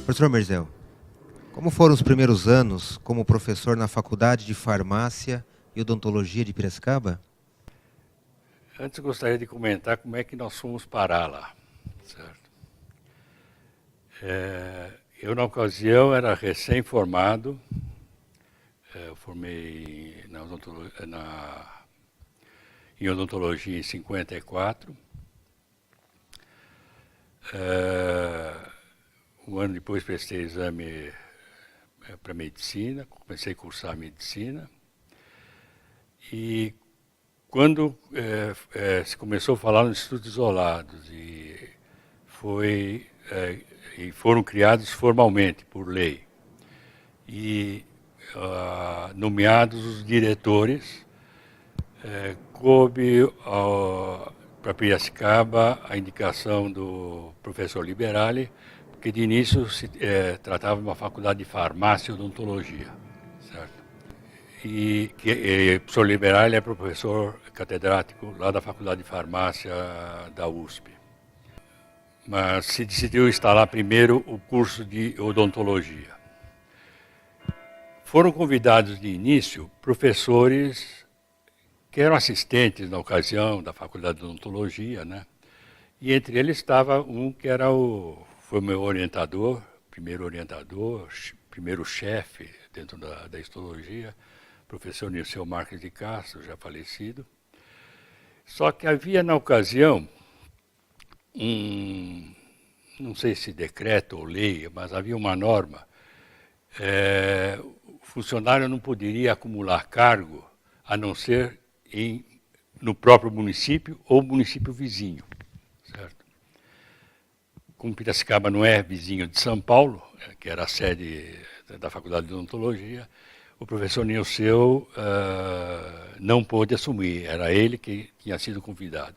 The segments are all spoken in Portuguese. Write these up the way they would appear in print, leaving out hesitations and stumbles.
Professor Merzel, como foram os primeiros anos como professor na Faculdade de Farmácia e Odontologia de Piracicaba? Antes gostaria de comentar como é que nós fomos parar lá, certo? Eu, na ocasião, era recém-formado, eu formei em odontologia em 54. Um ano depois prestei exame para medicina, comecei a cursar medicina. E quando se começou a falar nos estudos isolados e foram criados formalmente por lei e nomeados os diretores, coube para Piracicaba a indicação do professor Liberali, porque de início se tratava de uma faculdade de farmácia e odontologia, certo? E o professor Liberali é professor catedrático lá da Faculdade de Farmácia da USP. Mas se decidiu instalar primeiro o curso de odontologia. Foram convidados de início professores que eram assistentes na ocasião da Faculdade de Odontologia, né? E entre eles estava um que foi meu orientador, primeiro chefe dentro da histologia, professor Nilceu Marques de Castro, já falecido. Só que havia na ocasião não sei se decreto ou lei, mas havia uma norma, o funcionário não poderia acumular cargo a não ser no próprio município ou município vizinho, certo? Como Piracicaba não é vizinho de São Paulo, que era a sede da Faculdade de Odontologia, o professor Nilceu não pôde assumir, era ele que tinha sido convidado.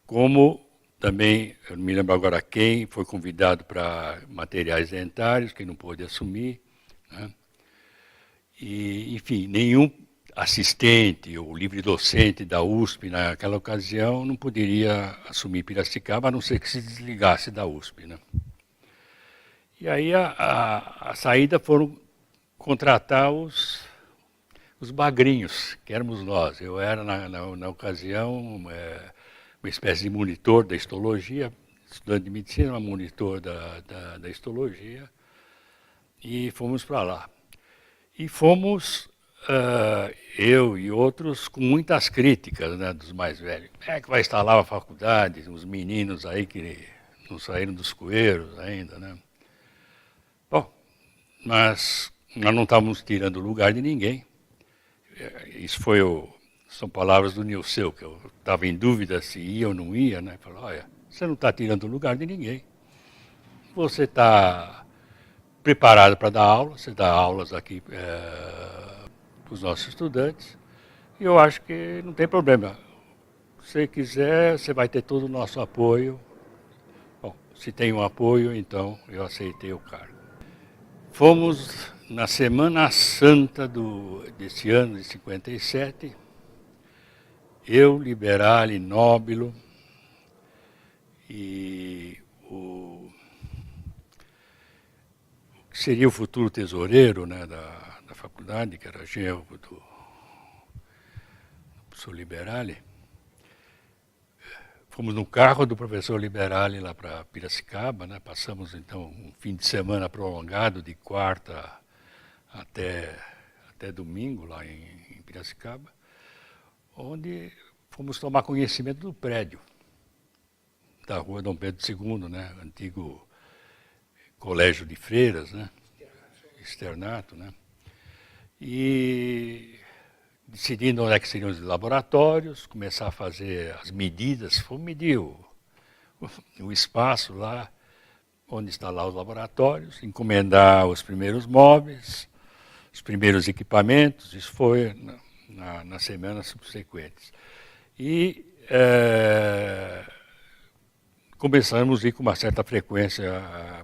Como também, eu não me lembro agora quem, foi convidado para materiais dentários, quem não pôde assumir, né? E, enfim, nenhum assistente ou livre-docente da USP naquela ocasião não poderia assumir Piracicaba, a não ser que se desligasse da USP, né? E aí a saída foram contratar os bagrinhos, que éramos nós. Eu era, na ocasião, uma espécie de monitor da histologia, estudante de medicina, mas monitor da histologia, e fomos para lá. E fomos, eu e outros, com muitas críticas, né, dos mais velhos. É que vai instalar a faculdade, os meninos aí que não saíram dos coeiros ainda, né? Bom, mas nós não estávamos tirando o lugar de ninguém. Isso são palavras do Nilceu, que eu estava em dúvida se ia ou não ia, né? Falou, olha, você não está tirando o lugar de ninguém. Você está preparado para dar aula, você dá aulas aqui para os nossos estudantes, e eu acho que não tem problema. Se você quiser, você vai ter todo o nosso apoio. Bom, se tem um apoio, então eu aceitei o cargo. Fomos na Semana Santa desse ano de 57, eu, Liberali, Nóbilo e o que seria o futuro tesoureiro, né, da faculdade, que era genro do professor Liberali. Fomos no carro do professor Liberali lá para Piracicaba, né? Passamos então um fim de semana prolongado de quarta até domingo lá em Piracicaba, onde fomos tomar conhecimento do prédio da rua Dom Pedro II, né? Antigo colégio de freiras, né? Externato, né? E decidindo onde é que seriam os laboratórios, começar a fazer as medidas, fomos medir o espaço lá, onde estão lá os laboratórios, encomendar os primeiros móveis, os primeiros equipamentos, isso foi nas semanas subsequentes. E começamos a ir com uma certa frequência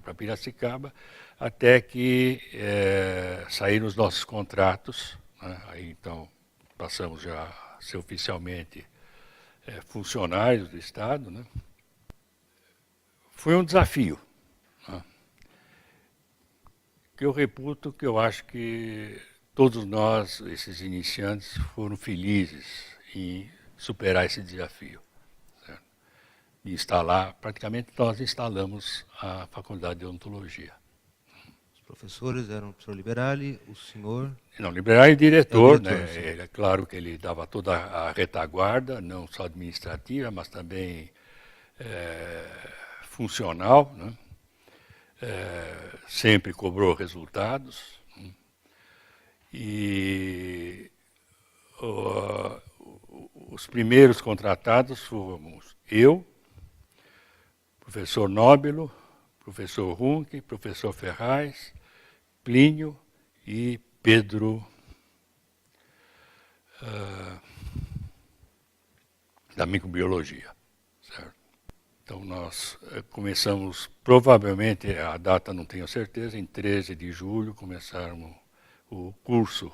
para Piracicaba, até que saíram os nossos contratos, né? Aí então passamos já a ser oficialmente funcionários do Estado, né? Foi um desafio, né? que eu reputo que eu acho que todos nós, esses iniciantes, foram felizes em superar esse desafio. Certo? De instalar, praticamente nós instalamos a Faculdade de Odontologia. Os professores eram o professor Liberali, o senhor... Não, Liberali é diretor, diretor, né? É claro que ele dava toda a retaguarda, não só administrativa, mas também funcional, né? Sempre cobrou resultados. E os primeiros contratados fomos eu, professor Nóbilo, professor Runke, professor Ferraz, Plínio e Pedro da microbiologia. Certo? Então nós começamos, provavelmente, a data não tenho certeza, em 13 de julho começamos o curso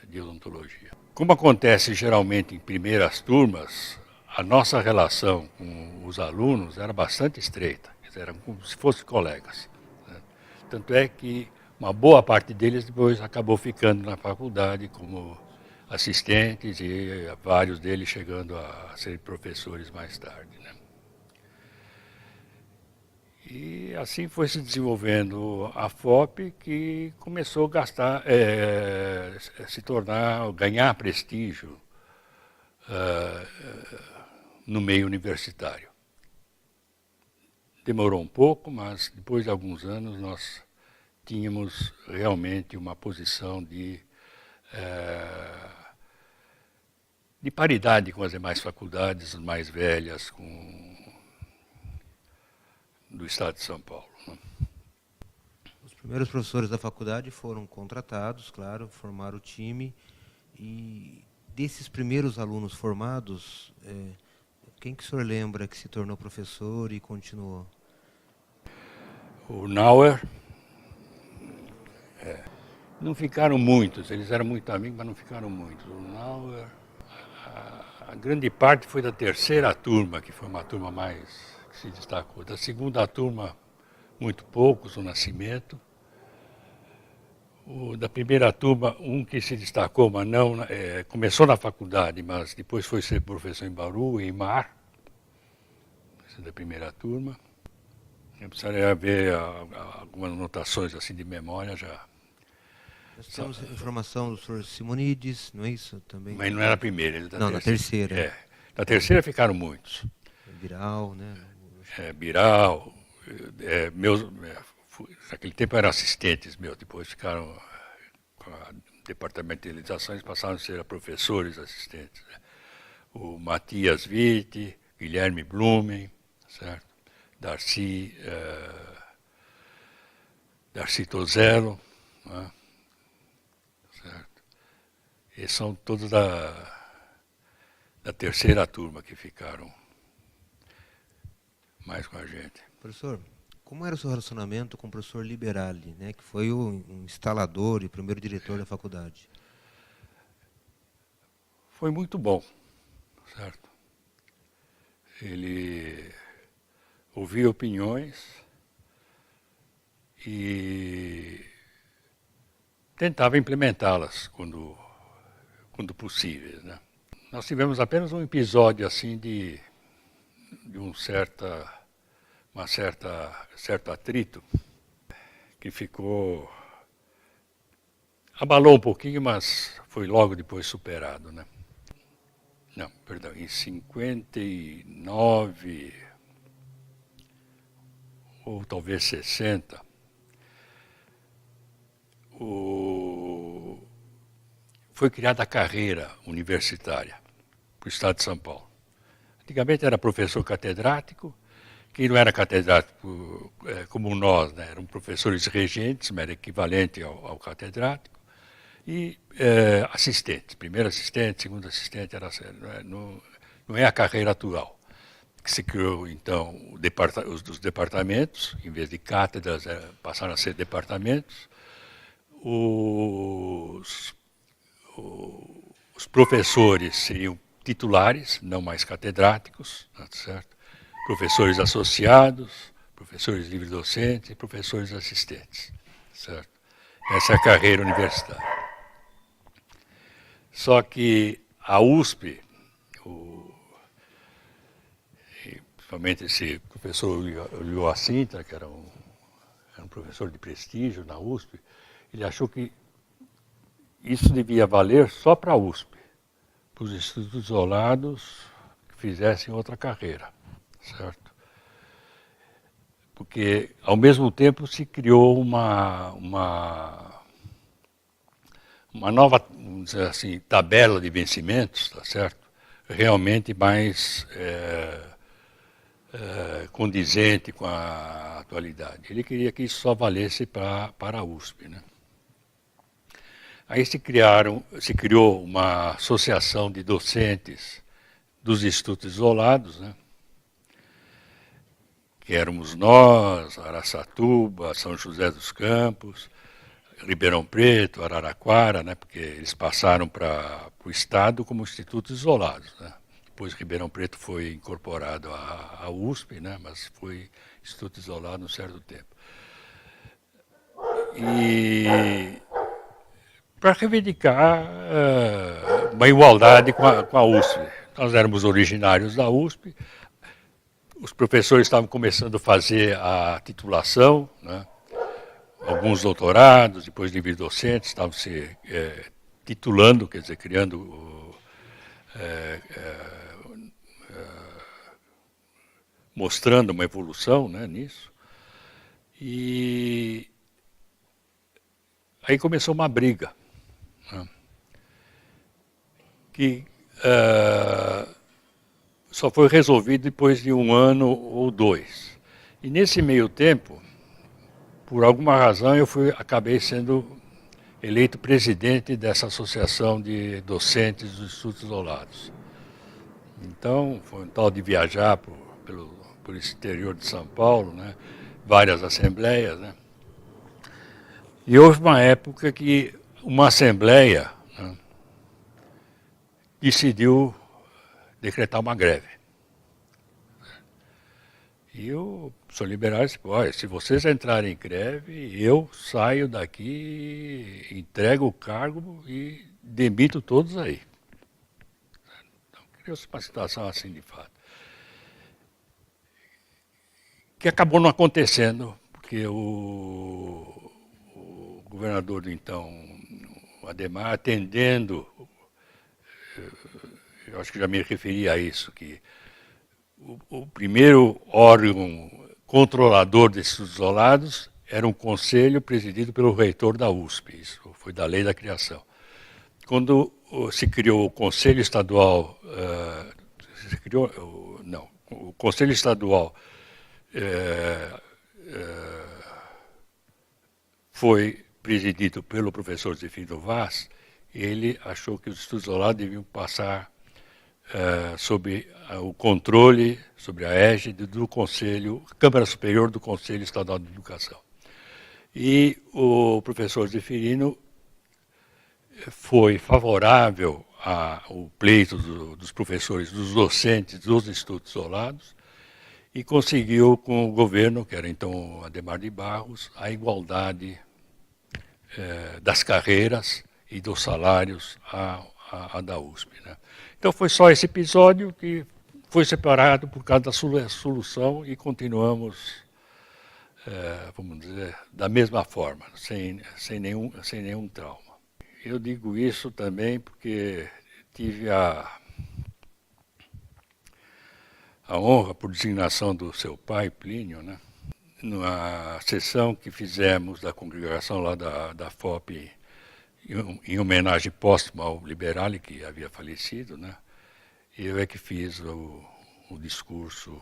de odontologia. Como acontece geralmente em primeiras turmas, a nossa relação com os alunos era bastante estreita, eram como se fossem colegas. Né? Tanto é que uma boa parte deles depois acabou ficando na faculdade como assistentes e vários deles chegando a ser professores mais tarde. Né? E assim foi se desenvolvendo a FOP, que começou a gastar, ganhar prestígio no meio universitário. Demorou um pouco, mas depois de alguns anos nós tínhamos realmente uma posição de paridade com as demais faculdades mais velhas do estado de São Paulo. Né? Os primeiros professores da faculdade foram contratados, claro, formaram o time. E desses primeiros alunos formados, quem que o senhor lembra que se tornou professor e continuou? O Nauer. Não ficaram muitos, eles eram muito amigos, mas não ficaram muitos. O Nauer, a grande parte foi da terceira turma, que foi uma turma mais que se destacou. Da segunda turma, muito poucos, o Nascimento. Da primeira turma, um que se destacou, mas não, começou na faculdade, mas depois foi ser professor em Bauru, em Mar. Esse é da primeira turma. Eu precisaria ver algumas anotações assim de memória já. Nós temos informação do senhor Simonides, não é isso também? Mas não era a primeira, ele Não, na terceira. Na terceira ficaram muitos. Biral, né? Biral, naquele tempo eram assistentes meus, depois ficaram com o departamento de realizações, passaram a ser professores assistentes. Né? O Matias Witt, Guilherme Blumen, certo? Darcy Tozello, né? Certo? E são todos da terceira turma que ficaram mais com a gente. Professor, como era o seu relacionamento com o professor Liberali, né, que foi o instalador e primeiro diretor da faculdade? Foi muito bom, certo? Ele ouvia opiniões e tentava implementá-las quando possíveis, né? Nós tivemos apenas um episódio assim de certo atrito que abalou um pouquinho, mas foi logo depois superado, né? Não, perdão, em 59 ou talvez 60, foi criada a carreira universitária para o estado de São Paulo. Antigamente era professor catedrático, que não era catedrático como nós, né? Eram professores regentes, mas era equivalente ao catedrático, e assistentes, primeiro assistente, segundo assistente, não é a carreira atual, que se criou então os departamentos, em vez de cátedras passaram a ser departamentos. Os professores seriam titulares, não mais catedráticos, tá certo? Professores associados, professores livre-docentes e professores assistentes, certo? Essa é a carreira universitária. Só que a USP, principalmente esse professor Lioa Sintra, que era um professor de prestígio na USP, ele achou que isso devia valer só para a USP, para os institutos isolados que fizessem outra carreira, certo? Porque, ao mesmo tempo, se criou uma nova, vamos dizer assim, tabela de vencimentos, tá certo? Realmente mais condizente com a atualidade. Ele queria que isso só valesse para a USP, né? Aí se criou uma associação de docentes dos institutos isolados, né? Que éramos nós, Araçatuba, São José dos Campos, Ribeirão Preto, Araraquara, né? Porque eles passaram para o Estado como institutos isolados, né? Depois Ribeirão Preto foi incorporado à USP, né? Mas foi instituto isolado um certo tempo. E para reivindicar uma igualdade com a USP. Nós éramos originários da USP, os professores estavam começando a fazer a titulação, né? Alguns doutorados, depois livre-docentes, estavam se titulando, quer dizer, criando, mostrando uma evolução, né, nisso. E aí começou uma briga, né, que só foi resolvido depois de 1 ano ou 2. E nesse meio tempo, por alguma razão, acabei sendo eleito presidente dessa associação de docentes dos institutos isolados. Então, foi um tal de viajar por esse interior de São Paulo, né, várias assembleias, né. E houve uma época que uma assembleia, né, decidiu decretar uma greve. E o professor liberal disse, olha, se vocês entrarem em greve, eu saio daqui, entrego o cargo e demito todos aí. Então, criou-se uma situação assim de fato. Que acabou não acontecendo, porque o governador do então, o Adhemar, atendendo, eu acho que já me referi a isso, que o primeiro órgão controlador desses isolados era um conselho presidido pelo reitor da USP, isso foi da lei da criação. Quando se criou o Conselho Estadual, o Conselho Estadual foi presidido pelo professor Zefino Vaz, ele achou que os institutos isolados deviam passar sob o controle, sobre a égide do Conselho, Câmara Superior do Conselho Estadual de Educação. E o professor Zeferino foi favorável ao pleito dos professores, dos docentes dos institutos isolados, e conseguiu com o governo, que era então Adhemar de Barros, a igualdade das carreiras e dos salários à da USP, né? Então foi só esse episódio que foi separado por causa da solução e continuamos, vamos dizer, da mesma forma, sem nenhum trauma. Eu digo isso também porque tive a honra, por designação do seu pai, Plínio, né, numa sessão que fizemos da congregação lá da FOP, em homenagem póstuma ao Liberale, que havia falecido, né, eu é que fiz o discurso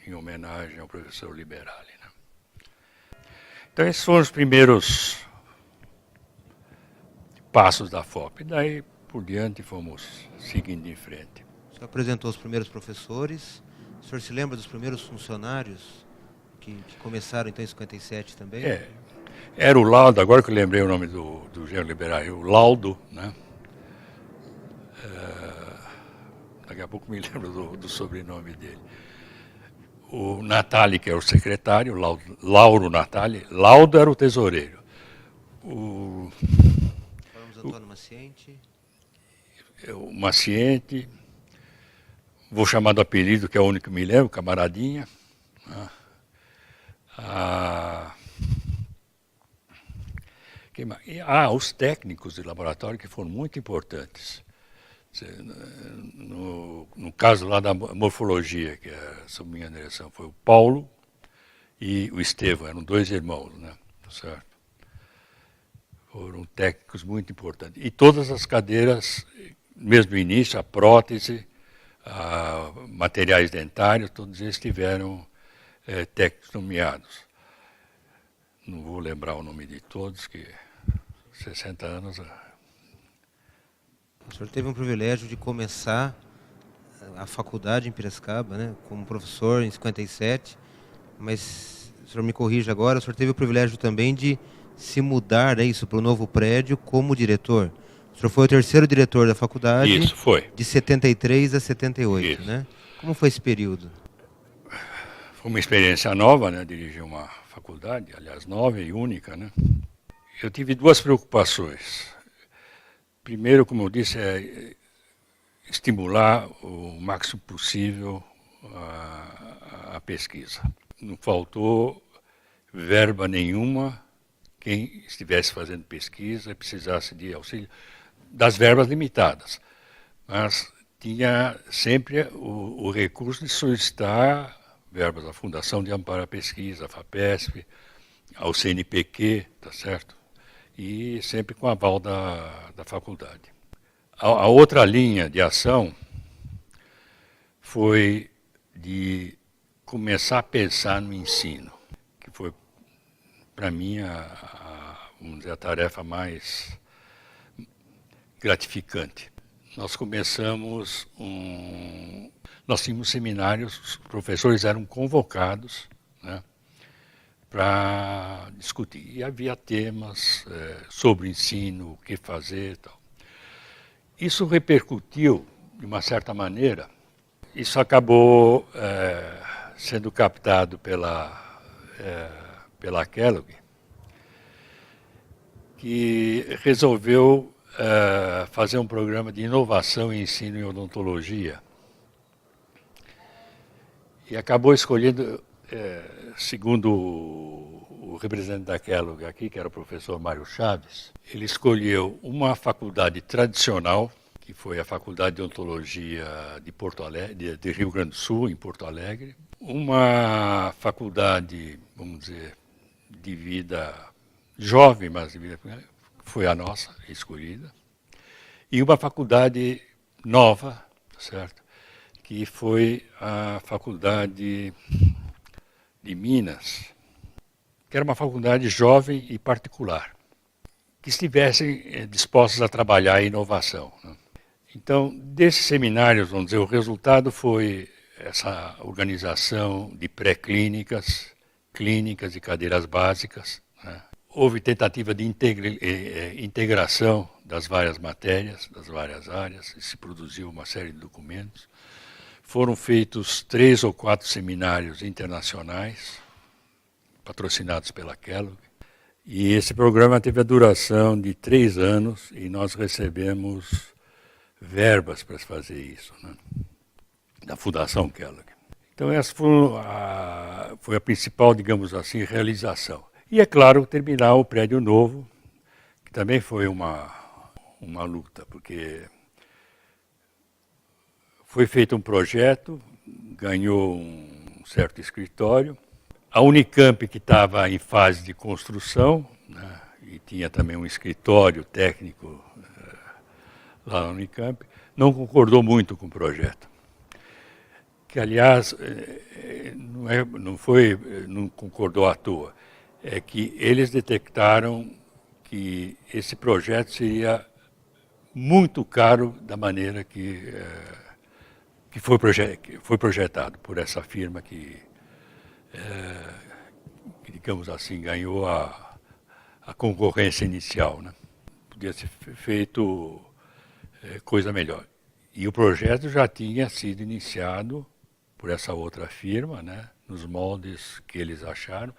em homenagem ao professor Liberale, né. Então esses foram os primeiros passos da FOP. Daí por diante fomos seguindo em frente. O senhor apresentou os primeiros professores. O senhor se lembra dos primeiros funcionários que começaram então em 57 também? Era o Laudo, agora que eu lembrei o nome do engenheiro liberal, o Laudo, né? Daqui a pouco me lembro do sobrenome dele. o Natali, que era o secretário, Lauro Natali, Laudo era o tesoureiro. Falamos do Antônio Maciente. O Maciente, vou chamar do apelido, que é o único que me lembro, Camaradinha. Os técnicos de laboratório que foram muito importantes. No caso lá da morfologia, que é sob minha direção, foi o Paulo e o Estevão, eram 2 irmãos, né? Certo? Foram técnicos muito importantes. E todas as cadeiras, mesmo no início, a prótese, materiais dentários, todos eles tiveram técnicos nomeados. Não vou lembrar o nome de todos, que 60 anos... O senhor teve um privilégio de começar a faculdade em Piracicaba, né, como professor em 57, mas o senhor me corrija agora, o senhor teve o privilégio também de se mudar, né, isso, para o novo prédio como diretor. O senhor foi o 3º diretor da faculdade. Isso, foi. De 73 a 78, Isso. né? Como foi esse período? Foi uma experiência nova, né, dirigir uma faculdade, aliás, nova e única, né? Eu tive 2 preocupações. Primeiro, como eu disse, é estimular o máximo possível a pesquisa. Não faltou verba nenhuma. Quem estivesse fazendo pesquisa precisasse de auxílio das verbas limitadas. Mas tinha sempre o recurso de solicitar verbas da Fundação de Amparo à Pesquisa, a FAPESP, ao CNPq, tá certo? E sempre com aval da faculdade. A outra linha de ação foi de começar a pensar no ensino, que foi, para mim, vamos dizer, a tarefa mais gratificante. Nós começamos nós tínhamos seminários, os professores eram convocados, né, para discutir. E havia temas sobre o ensino, o que fazer e tal. Isso repercutiu, de uma certa maneira, isso acabou sendo captado pela Kellogg, que resolveu fazer um programa de inovação em ensino em odontologia. E acabou escolhendo, segundo o representante da Kellogg aqui, que era o professor Mário Chaves, ele escolheu uma faculdade tradicional, que foi a Faculdade de Odontologia de Porto Alegre, de Rio Grande do Sul, em Porto Alegre, uma faculdade, vamos dizer, de vida jovem, mas de vida, foi a nossa escolhida, e uma faculdade nova, certo? Que foi a Faculdade de Minas, que era uma faculdade jovem e particular, que estivessem dispostos a trabalhar a inovação, né? Então, desses seminários, vamos dizer, o resultado foi essa organização de pré-clínicas, clínicas e cadeiras básicas, né? Houve tentativa de integração das várias matérias, das várias áreas, e se produziu uma série de documentos. Foram feitos 3 ou 4 seminários internacionais, patrocinados pela Kellogg. E esse programa teve a duração de 3 anos e nós recebemos verbas para fazer isso, né, da Fundação Kellogg. Então essa foi a principal, digamos assim, realização. E, é claro, terminar o prédio novo, que também foi uma luta, porque foi feito um projeto, ganhou um certo escritório. A Unicamp, que estava em fase de construção, né, e tinha também um escritório técnico lá na Unicamp, não concordou muito com o projeto. Que, aliás, não concordou à toa. É que eles detectaram que esse projeto seria muito caro da maneira que foi projetado por essa firma que, digamos assim, ganhou a concorrência inicial, né? Podia ser feito coisa melhor. E o projeto já tinha sido iniciado por essa outra firma, né, nos moldes que eles acharam,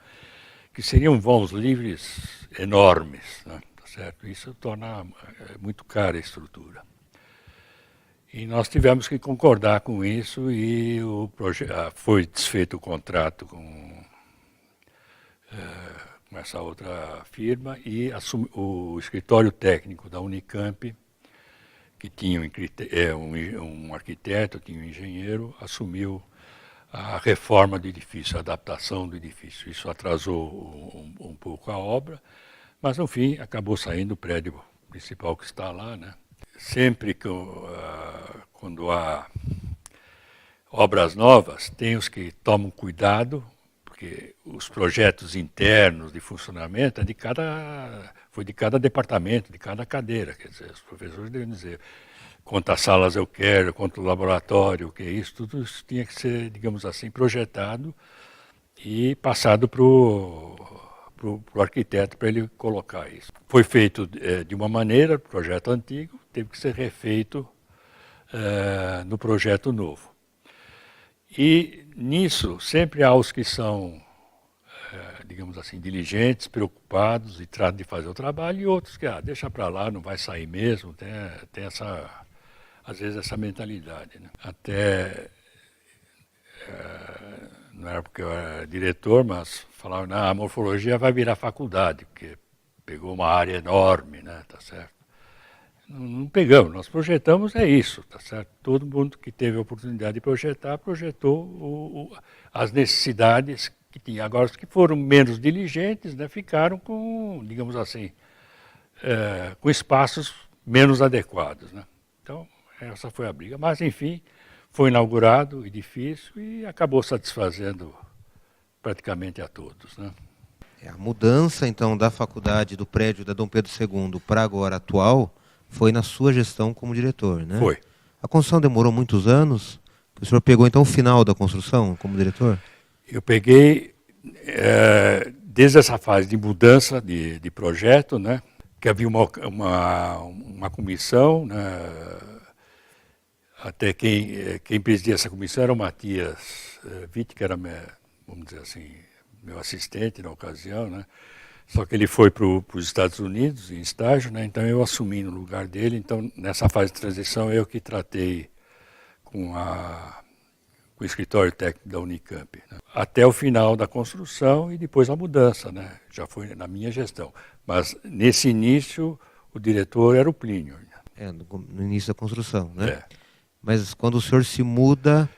que seriam vãos livres enormes, né, tá certo? Isso torna muito cara a estrutura. E nós tivemos que concordar com isso e foi desfeito o contrato com essa outra firma e o escritório técnico da Unicamp, que tinha um arquiteto, tinha um engenheiro, assumiu a reforma do edifício, a adaptação do edifício. Isso atrasou um pouco a obra, mas no fim acabou saindo o prédio principal que está lá, né? Sempre que quando há obras novas, tem os que tomam cuidado, porque os projetos internos de funcionamento foi de cada departamento, de cada cadeira. Quer dizer, os professores devem dizer quantas salas eu quero, quanto laboratório, o que é isso, tudo isso tinha que ser, digamos assim, projetado e passado para o arquiteto para ele colocar isso. Foi feito de uma maneira, projeto antigo, teve que ser refeito no projeto novo. E nisso sempre há os que são, digamos assim, diligentes, preocupados e tratam de fazer o trabalho, e outros que, deixa para lá, não vai sair mesmo, tem às vezes essa mentalidade, né? Até, não era porque eu era diretor, mas falavam, a morfologia vai virar faculdade, porque pegou uma área enorme, né, tá certo? Não pegamos, nós projetamos, é isso, tá certo? Todo mundo que teve a oportunidade de projetar, projetou as necessidades que tinha. Agora, os que foram menos diligentes, né, ficaram com, digamos assim, com espaços menos adequados, né? Então, essa foi a briga. Mas, enfim, foi inaugurado o edifício e acabou satisfazendo praticamente a todos, né? A mudança, então, da faculdade, do prédio da Dom Pedro II para agora atual, foi na sua gestão como diretor, né? Foi. A construção demorou muitos anos? O senhor pegou, então, o final da construção como diretor? Eu peguei, desde essa fase de mudança de projeto, né, que havia uma comissão, né, até quem presidia essa comissão era o Matias Witt, que era, vamos dizer assim, meu assistente na ocasião, né? Só que ele foi para os Estados Unidos em estágio, né? Então eu assumi no lugar dele. Então, nessa fase de transição, eu que tratei com o escritório técnico da Unicamp, né? Até o final da construção e depois a mudança, né? Já foi na minha gestão. Mas nesse início, o diretor era o Plínio. No início da construção, né? É. Mas quando o senhor se muda,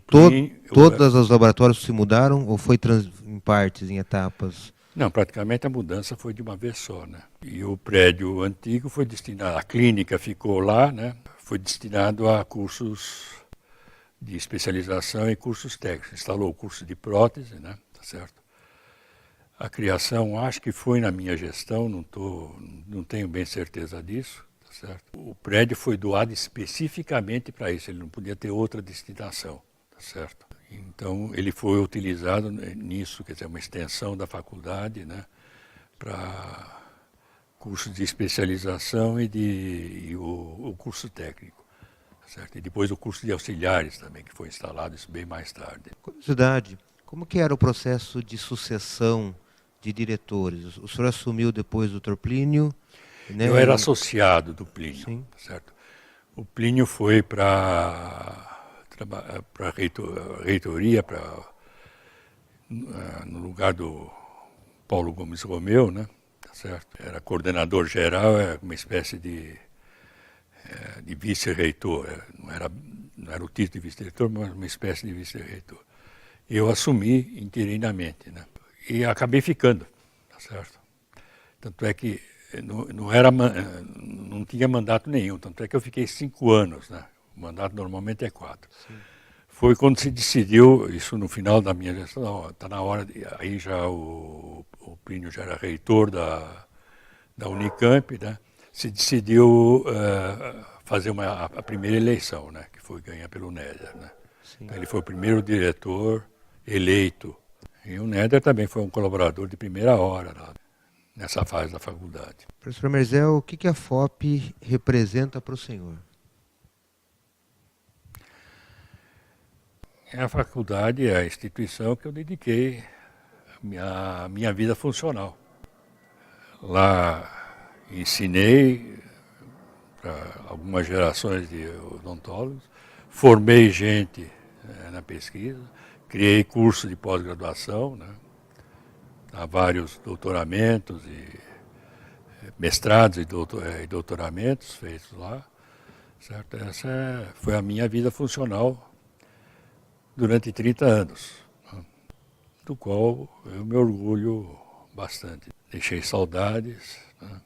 Plínio, todos os laboratórios se mudaram ou foi em partes, em etapas? Não, praticamente a mudança foi de uma vez só, né? E o prédio antigo foi destinado, a clínica ficou lá, né? Foi destinado a cursos de especialização e cursos técnicos. Instalou o curso de prótese, né? Tá certo? A criação, acho que foi na minha gestão, não tenho bem certeza disso, tá certo? O prédio foi doado especificamente para isso, ele não podia ter outra destinação, tá certo? Então, ele foi utilizado nisso, quer dizer, uma extensão da faculdade, né, para cursos de especialização e o curso técnico, certo? E depois o curso de auxiliares também, que foi instalado isso bem mais tarde. Curiosidade, como que era o processo de sucessão de diretores? O senhor assumiu depois do Dr. Plínio? Né? Eu era associado do Plínio, sim, certo? O Plínio foi para a reitoria, no lugar do Paulo Gomes Romeu, né? Tá certo? Era coordenador geral, era uma espécie de vice-reitor. Não era o título de vice-reitor, mas uma espécie de vice-reitor. E eu assumi interinamente, né? E acabei ficando, tá certo? Tanto é que não tinha mandato nenhum, tanto é que eu fiquei 5 anos, né? O mandato normalmente é 4. Sim. Foi quando se decidiu, isso no final da minha gestão, está na hora, aí já o Plínio já era reitor da Unicamp, né? Se decidiu fazer a primeira eleição, né? Que foi ganhar pelo Néder, né? Então, ele foi o primeiro diretor eleito. E o Néder também foi um colaborador de primeira hora lá, nessa fase da faculdade. Professor Merzel, o que a FOP representa para o senhor? A faculdade é a instituição que eu dediquei a minha vida funcional. Lá ensinei para algumas gerações de odontólogos, formei gente na pesquisa, criei cursos de pós-graduação, né? Há vários doutoramentos e mestrados e doutoramentos feitos lá. Certo? Essa foi a minha vida funcional durante 30 anos, né? Do qual eu me orgulho bastante. Deixei saudades, né?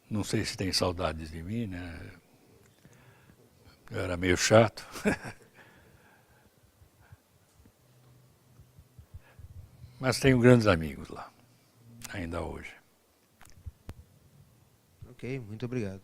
Não sei se tem saudades de mim, né? Eu era meio chato. Mas tenho grandes amigos lá, ainda hoje. Ok, muito obrigado.